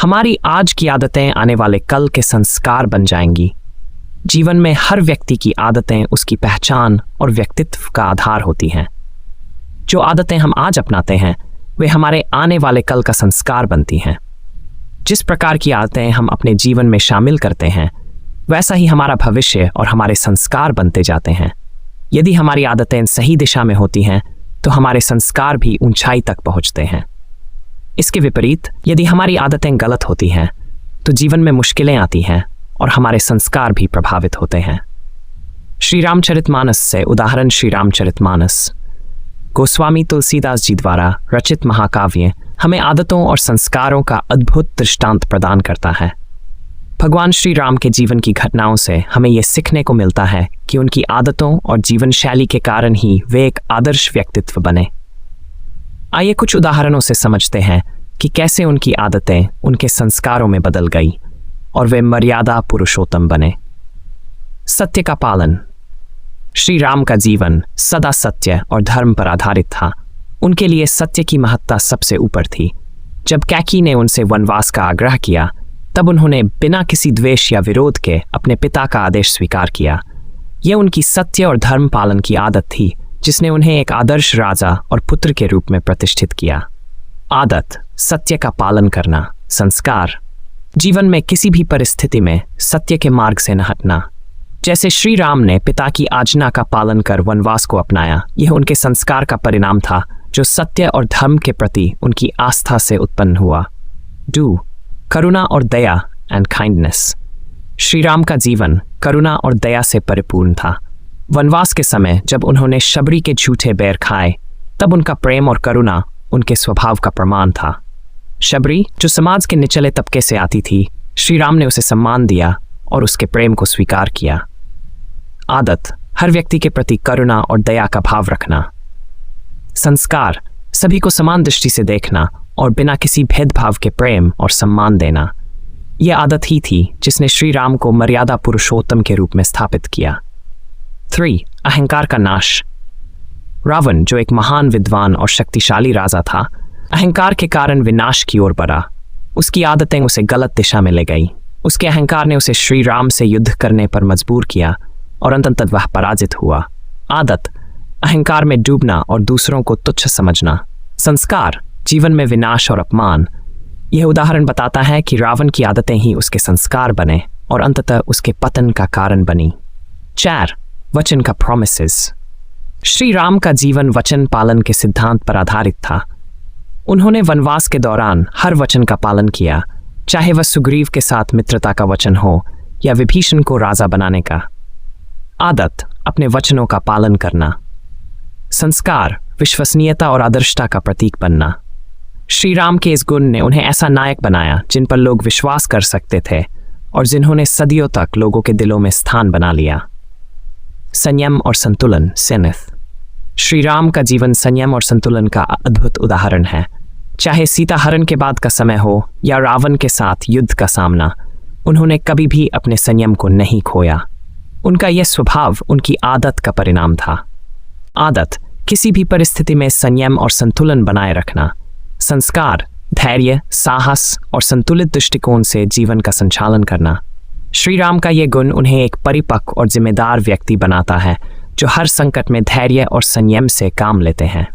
हमारी आज की आदतें आने वाले कल के संस्कार बन जाएंगी। जीवन में हर व्यक्ति की आदतें उसकी पहचान और व्यक्तित्व का आधार होती हैं। जो आदतें हम आज अपनाते हैं वे हमारे आने वाले कल का संस्कार बनती हैं। जिस प्रकार की आदतें हम अपने जीवन में शामिल करते हैं वैसा ही हमारा भविष्य और हमारे संस्कार बनते जाते हैं। यदि हमारी आदतें सही दिशा में होती हैं तो हमारे संस्कार भी ऊंचाई तक पहुंचते हैं। इसके विपरीत यदि हमारी आदतें गलत होती हैं तो जीवन में मुश्किलें आती हैं और हमारे संस्कार भी प्रभावित होते हैं। श्री रामचरितमानस से उदाहरण। श्री रामचरितमानस गोस्वामी तुलसीदास जी द्वारा रचित महाकाव्य हमें आदतों और संस्कारों का अद्भुत दृष्टांत प्रदान करता है। भगवान श्री राम के जीवन की घटनाओं से हमें यह सीखने को मिलता है कि उनकी आदतों और जीवन शैली के कारण ही वे एक आदर्श व्यक्तित्व बने। आइए कुछ उदाहरणों से समझते हैं कि कैसे उनकी आदतें उनके संस्कारों में बदल गई और वे मर्यादा पुरुषोत्तम बने। सत्य का पालन। श्री राम का जीवन सदा सत्य और धर्म पर आधारित था। उनके लिए सत्य की महत्ता सबसे ऊपर थी। जब कैकी ने उनसे वनवास का आग्रह किया तब उन्होंने बिना किसी द्वेष या विरोध के अपने पिता का आदेश स्वीकार किया। यह उनकी सत्य और धर्म पालन की आदत थी जिसने उन्हें एक आदर्श राजा और पुत्र के रूप में प्रतिष्ठित किया। आदत, सत्य का पालन करना। संस्कार, जीवन में किसी भी परिस्थिति में सत्य के मार्ग से न हटना। जैसे श्री राम ने पिता की आज्ञा का पालन कर वनवास को अपनाया, यह उनके संस्कार का परिणाम था जो सत्य और धर्म के प्रति उनकी आस्था से उत्पन्न हुआ। डू, करुणा और दया एंड काइंडनेस। श्री राम का जीवन करुणा और दया से परिपूर्ण था। वनवास के समय जब उन्होंने शबरी के झूठे बैर खाए तब उनका प्रेम और करुणा उनके स्वभाव का प्रमाण था। शबरी, जो समाज के निचले तबके से आती थी, श्री राम ने उसे सम्मान दिया और उसके प्रेम को स्वीकार किया। आदत, हर व्यक्ति के प्रति करुणा और दया का भाव रखना। संस्कार, सभी को समान दृष्टि से देखना और बिना किसी भेदभाव के प्रेम और सम्मान देना। यह आदत ही थी जिसने श्री राम को मर्यादा पुरुषोत्तम के रूप में स्थापित किया। 3. अहंकार का नाश। रावण, जो एक महान विद्वान और शक्तिशाली राजा था, अहंकार के कारण विनाश की ओर बढ़ा। उसकी आदतें उसे गलत दिशा में ले गई। उसके अहंकार ने उसे श्री राम से युद्ध करने पर मजबूर किया और अंततः वह पराजित हुआ। आदत, अहंकार में डूबना और दूसरों को तुच्छ समझना। संस्कार, जीवन में विनाश और अपमान। यह उदाहरण बताता है कि रावण की आदतें ही उसके संस्कार बने और अंततः उसके पतन का कारण बनी। 4. वचन का प्रॉमिसेस। श्री राम का जीवन वचन पालन के सिद्धांत पर आधारित था। उन्होंने वनवास के दौरान हर वचन का पालन किया, चाहे वह सुग्रीव के साथ मित्रता का वचन हो या विभीषण को राजा बनाने का। आदत, अपने वचनों का पालन करना। संस्कार, विश्वसनीयता और आदर्शता का प्रतीक बनना। श्री राम के इस गुण ने उन्हें ऐसा नायक बनाया जिन पर लोग विश्वास कर सकते थे और जिन्होंने सदियों तक लोगों के दिलों में स्थान बना लिया। संयम और संतुलन। सेनिथ, श्री राम का जीवन संयम और संतुलन का अद्भुत उदाहरण है। चाहे सीता हरण के बाद का समय हो या रावण के साथ युद्ध का सामना, उन्होंने कभी भी अपने संयम को नहीं खोया। उनका यह स्वभाव उनकी आदत का परिणाम था। आदत, किसी भी परिस्थिति में संयम और संतुलन बनाए रखना। संस्कार, धैर्य, साहस और संतुलित दृष्टिकोण से जीवन का संचालन करना। श्री राम का यह गुण उन्हें एक परिपक्व और जिम्मेदार व्यक्ति बनाता है जो हर संकट में धैर्य और संयम से काम लेते हैं।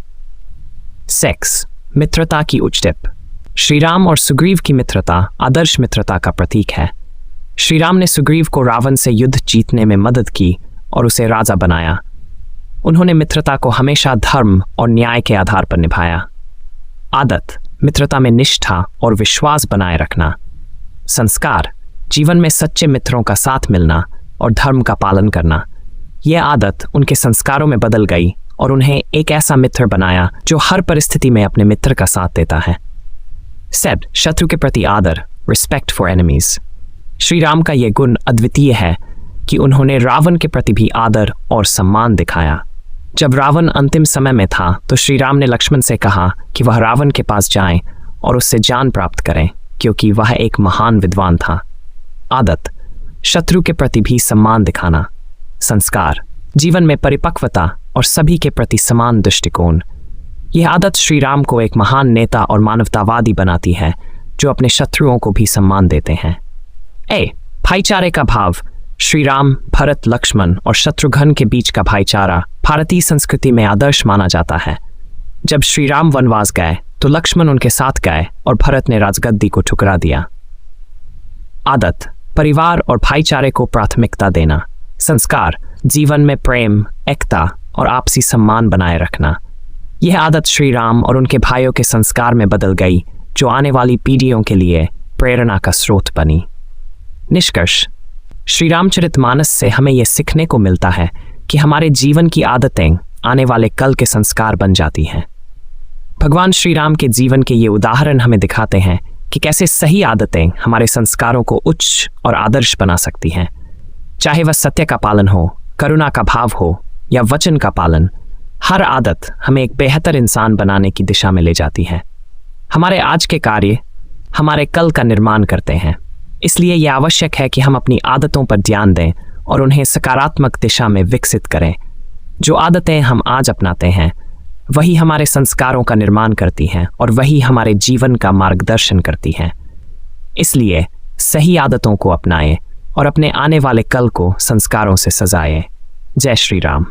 सेक्स, मित्रता की उच्च टिप। श्री राम और सुग्रीव की मित्रता आदर्श मित्रता का प्रतीक है। श्री राम ने सुग्रीव को रावण से युद्ध जीतने में मदद की और उसे राजा बनाया। उन्होंने मित्रता को हमेशा धर्म और न्याय के आधार पर निभाया। आदत, मित्रता में निष्ठा और विश्वास बनाए रखना। संस्कार, जीवन में सच्चे मित्रों का साथ मिलना और धर्म का पालन करना। यह आदत उनके संस्कारों में बदल गई और उन्हें एक ऐसा मित्र बनाया जो हर परिस्थिति में अपने मित्र का साथ देता है। सेब, शत्रु के प्रति आदर, respect for enemies. Shri Ram का यह गुण अद्वितीय है कि उन्होंने रावण के प्रति भी आदर और सम्मान दिखाया। जब रावण अंतिम समय में था तो श्री राम ने लक्ष्मण से कहा कि वह रावण के पास जाएं और उससे जान प्राप्त करें क्योंकि वह एक महान विद्वान था। आदत, शत्रु के प्रति भी सम्मान दिखाना। संस्कार, जीवन में परिपक्वता और सभी के प्रति समान दृष्टिकोण। यह आदत श्री राम को एक महान नेता और मानवतावादी बनाती है जो अपने शत्रुओं को भी सम्मान देते हैं। भाईचारे का भाव। श्री राम, भरत, लक्ष्मण और शत्रुघ्न के बीच का भाईचारा भारतीय संस्कृति में आदर्श माना जाता है। जब श्री राम वनवास गए तो लक्ष्मण उनके साथ गए और भरत ने राजगद्दी को ठुकरा दिया। आदत, परिवार और भाईचारे को प्राथमिकता देना। संस्कार, जीवन में प्रेम, एकता और आपसी सम्मान बनाए रखना। यह आदत श्री राम और उनके भाइयों के संस्कार में बदल गई, जो आने वाली पीढ़ियों के लिए प्रेरणा का स्रोत बनी। निष्कर्ष, श्री रामचरितमानस से हमें यह सीखने को मिलता है कि हमारे जीवन की आदतें आने वाले कल के संस्कार बन जाती हैं। भगवान श्री राम के जीवन के ये उदाहरण हमें दिखाते हैं कि कैसे सही आदतें हमारे संस्कारों को उच्च और आदर्श बना सकती हैं। चाहे वह सत्य का पालन हो, करुणा का भाव हो या वचन का पालन, हर आदत हमें एक बेहतर इंसान बनाने की दिशा में ले जाती है। हमारे आज के कार्य हमारे कल का निर्माण करते हैं, इसलिए यह आवश्यक है कि हम अपनी आदतों पर ध्यान दें और उन्हें सकारात्मक दिशा में विकसित करें। जो आदतें हम आज अपनाते हैं वही हमारे संस्कारों का निर्माण करती हैं और वही हमारे जीवन का मार्गदर्शन करती हैं। इसलिए सही आदतों को अपनाएं और अपने आने वाले कल को संस्कारों से सजाएं। जय श्री राम।